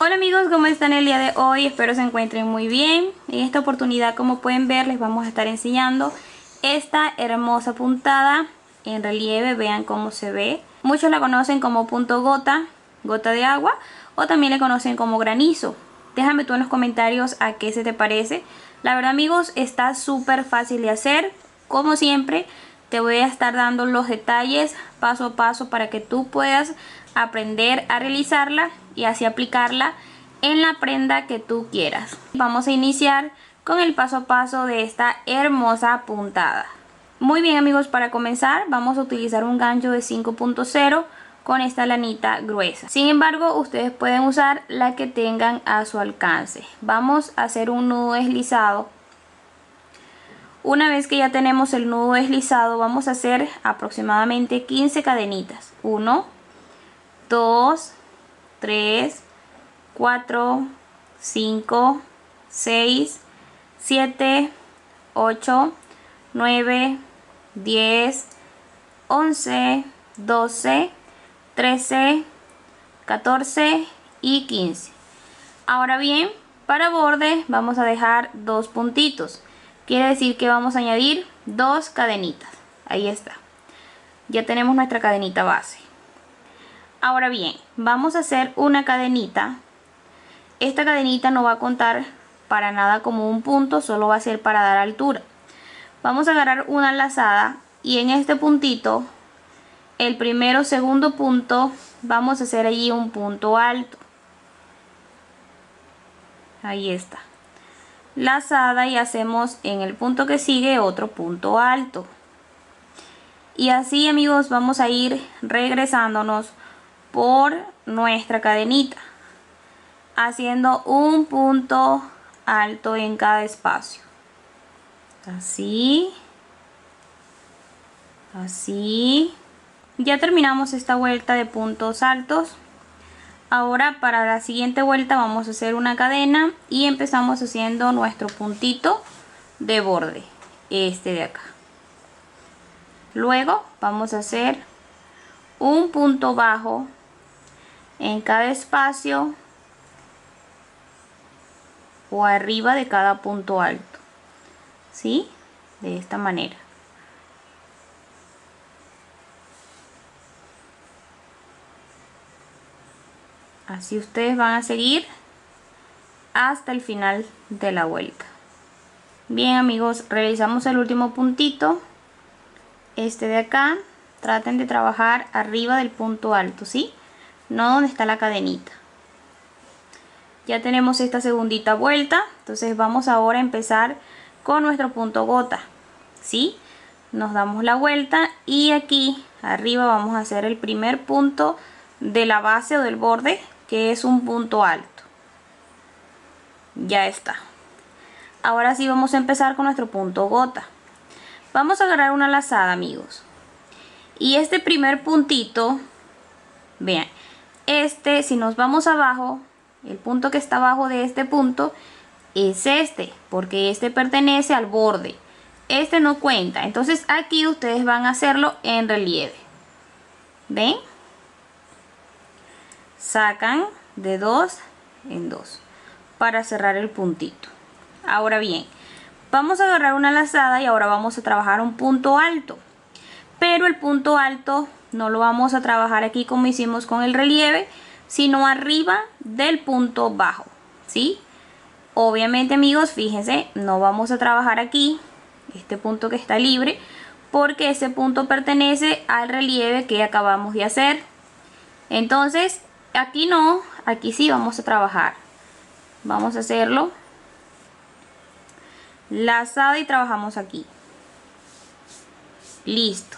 Hola amigos, ¿cómo están el día de hoy? Espero se encuentren muy bien. En esta oportunidad, como pueden ver, les vamos a estar enseñando esta hermosa puntada en relieve. Vean cómo se ve. Muchos la conocen como punto gota, gota de agua, o también le conocen como granizo. Déjame tú en los comentarios a qué se te parece. La verdad amigos, está súper fácil de hacer. Como siempre, te voy a estar dando los detalles paso a paso para que tú puedas aprender a realizarla y así aplicarla en la prenda que tú quieras. Vamos a iniciar con el paso a paso de esta hermosa puntada. Muy bien amigos, para comenzar vamos a utilizar un gancho de 5.0 con esta lanita gruesa. Sin embargo, ustedes pueden usar la que tengan a su alcance. Vamos a hacer un nudo deslizado. Una vez que ya tenemos el nudo deslizado, vamos a hacer aproximadamente 15 cadenitas. 1, 2, 3, 4, 5, 6, 7, 8, 9, 10, 11, 12, 13, 14 y 15. Ahora bien, para borde vamos a dejar dos puntitos. Quiere decir que vamos a añadir dos cadenitas. Ahí está. Ya tenemos nuestra cadenita base. Ahora bien, vamos a hacer una cadenita. Esta cadenita no va a contar para nada como un punto, solo va a ser para dar altura. Vamos a agarrar una lazada y en este puntito, el primero o segundo punto, vamos a hacer allí un punto alto. Ahí está. Lazada y hacemos en el punto que sigue otro punto alto. Y así amigos vamos a ir regresándonos por nuestra cadenita, haciendo un punto alto en cada espacio. Así. Así. Ya terminamos esta vuelta de puntos altos. Ahora para la siguiente vuelta vamos a hacer una cadena y empezamos haciendo nuestro puntito de borde, este de acá. Luego vamos a hacer un punto bajo en cada espacio o arriba de cada punto alto, ¿sí? De esta manera. Así ustedes van a seguir hasta el final de la vuelta. Bien amigos, realizamos el último puntito, este de acá. Traten de trabajar arriba del punto alto, ¿sí? No donde está la cadenita. Ya tenemos esta segundita vuelta, entonces vamos ahora a empezar con nuestro punto gota, ¿sí? Nos damos la vuelta y aquí arriba vamos a hacer el primer punto de la base o del borde, que es un punto alto. Ya está. Ahora sí vamos a empezar con nuestro punto gota. Vamos a agarrar una lazada amigos. Y este primer puntito, vean, si nos vamos abajo, el punto que está abajo de este punto es este, porque este pertenece al borde. Este no cuenta, entonces aquí ustedes van a hacerlo en relieve. ¿Ven? Sacan de 2 en 2 para cerrar el puntito. Ahora bien, vamos a agarrar una lazada y ahora vamos a trabajar un punto alto. Pero el punto alto no lo vamos a trabajar aquí como hicimos con el relieve, sino arriba del punto bajo, ¿sí? Obviamente amigos, fíjense, no vamos a trabajar aquí, este punto que está libre, porque ese punto pertenece al relieve que acabamos de hacer. Entonces, aquí no, aquí sí vamos a trabajar. Vamos a hacerlo lazada y trabajamos aquí. Listo.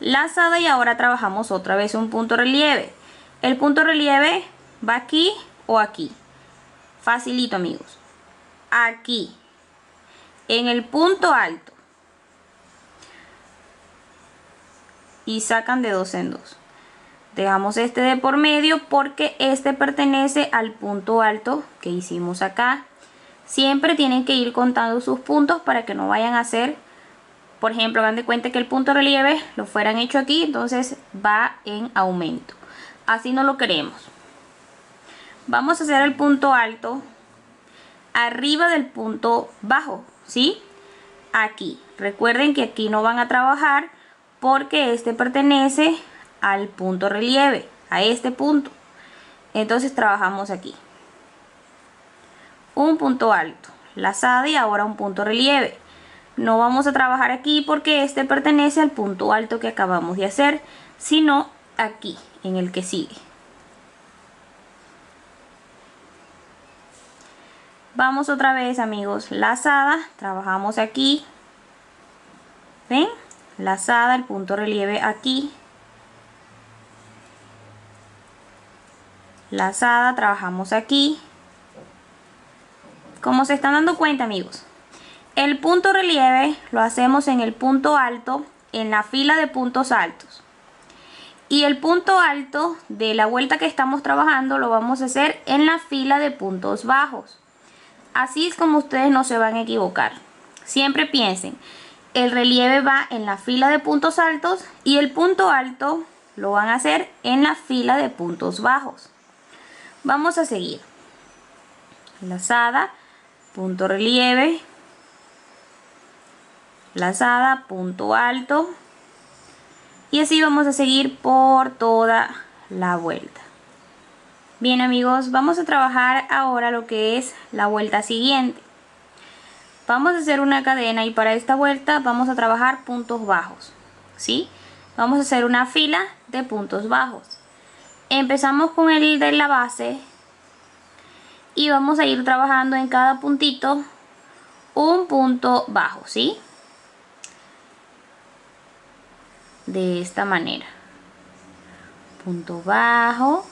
Lazada y ahora trabajamos otra vez un punto relieve. El punto relieve va aquí o aquí. Facilito amigos. Aquí. En el punto alto. Y sacan de 2 en 2. Dejamos este de por medio porque este pertenece al punto alto que hicimos acá. Siempre tienen que ir contando sus puntos para que no vayan a hacer, por ejemplo, hagan de cuenta que el punto relieve lo fueran hecho aquí, entonces va en aumento. Así no lo queremos. vamos a hacer el punto alto arriba del punto bajo, ¿sí? Aquí, recuerden que aquí no van a trabajar porque este pertenece al punto relieve, a este punto. Entonces trabajamos aquí. Un punto alto, lazada y ahora un punto relieve. No vamos a trabajar aquí porque este pertenece al punto alto que acabamos de hacer, sino aquí, en el que sigue. Vamos otra vez, amigos, lazada, trabajamos aquí, ¿ven? Lazada, el punto relieve aquí, lazada, trabajamos aquí. Como se están dando cuenta, amigos, el punto relieve lo hacemos en el punto alto, en la fila de puntos altos. Y el punto alto de la vuelta que estamos trabajando lo vamos a hacer en la fila de puntos bajos. Así es como ustedes no se van a equivocar. Siempre piensen, el relieve va en la fila de puntos altos y el punto alto lo van a hacer en la fila de puntos bajos. Vamos a seguir. Lazada, punto relieve, lazada, punto alto. Y así vamos a seguir por toda la vuelta. Bien, amigos, vamos a trabajar ahora lo que es la vuelta siguiente. Vamos a hacer una cadena y para esta vuelta vamos a trabajar puntos bajos, ¿sí? Vamos a hacer una fila de puntos bajos. Empezamos con el de la base y vamos a ir trabajando en cada puntito un punto bajo, ¿sí? De esta manera. Punto bajo,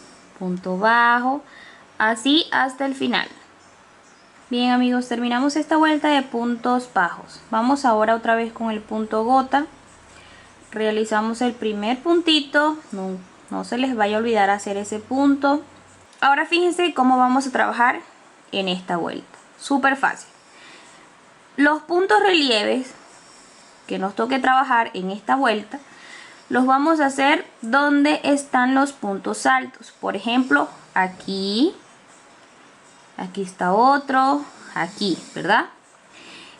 así hasta el final. Bien, amigos, terminamos esta vuelta de puntos bajos. Vamos ahora otra vez con el punto gota. Realizamos el primer puntito, no se les vaya a olvidar hacer ese punto. Ahora fíjense cómo vamos a trabajar en esta vuelta. Súper fácil. Los puntos relieves que nos toque trabajar en esta vuelta los vamos a hacer donde están los puntos altos. Por ejemplo, aquí está otro, aquí, ¿verdad?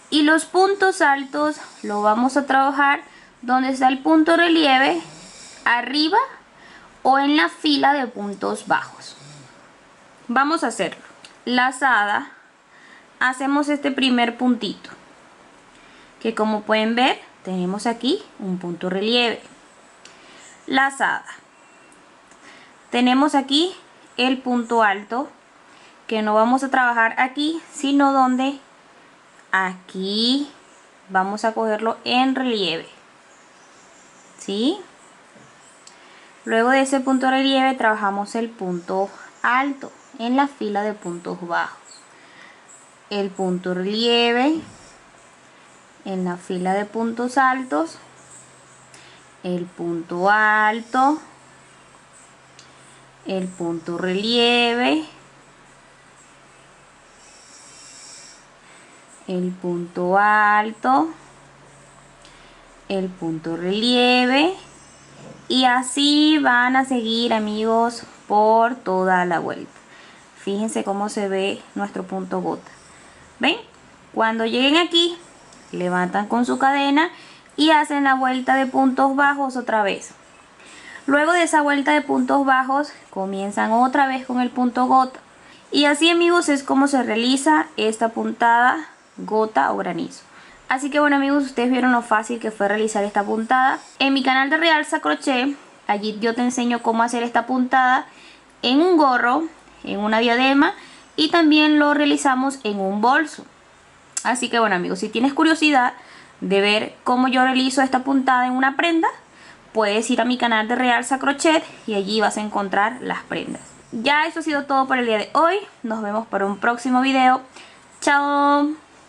Y los puntos altos lo vamos a trabajar donde está el punto relieve, arriba o en la fila de puntos bajos. Vamos a hacerlo. Lazada, hacemos este primer puntito, que como pueden ver, tenemos aquí un punto relieve. Lazada, tenemos aquí el punto alto, que no vamos a trabajar aquí, sino donde aquí vamos a cogerlo en relieve, ¿sí? Luego de ese punto relieve trabajamos el punto alto en la fila de puntos bajos, el punto relieve en la fila de puntos altos, el punto alto, el punto relieve, el punto alto, el punto relieve, y así van a seguir, amigos, por toda la vuelta. Fíjense cómo se ve nuestro punto gota. ¿Ven? Cuando lleguen aquí, levantan con su cadena y hacen la vuelta de puntos bajos otra vez. Luego de esa vuelta de puntos bajos comienzan otra vez con el punto gota. Y así, amigos, es como se realiza esta puntada gota o granizo. Así que bueno, amigos, ustedes vieron lo fácil que fue realizar esta puntada. En mi canal de Realza Crochet, allí yo te enseño cómo hacer esta puntada en un gorro, en una diadema, y también lo realizamos en un bolso. Así que bueno, amigos, si tienes curiosidad de ver cómo yo realizo esta puntada en una prenda, puedes ir a mi canal de Realza Crochet y allí vas a encontrar las prendas. Ya eso ha sido todo por el día de hoy. Nos vemos para un próximo video. Chao.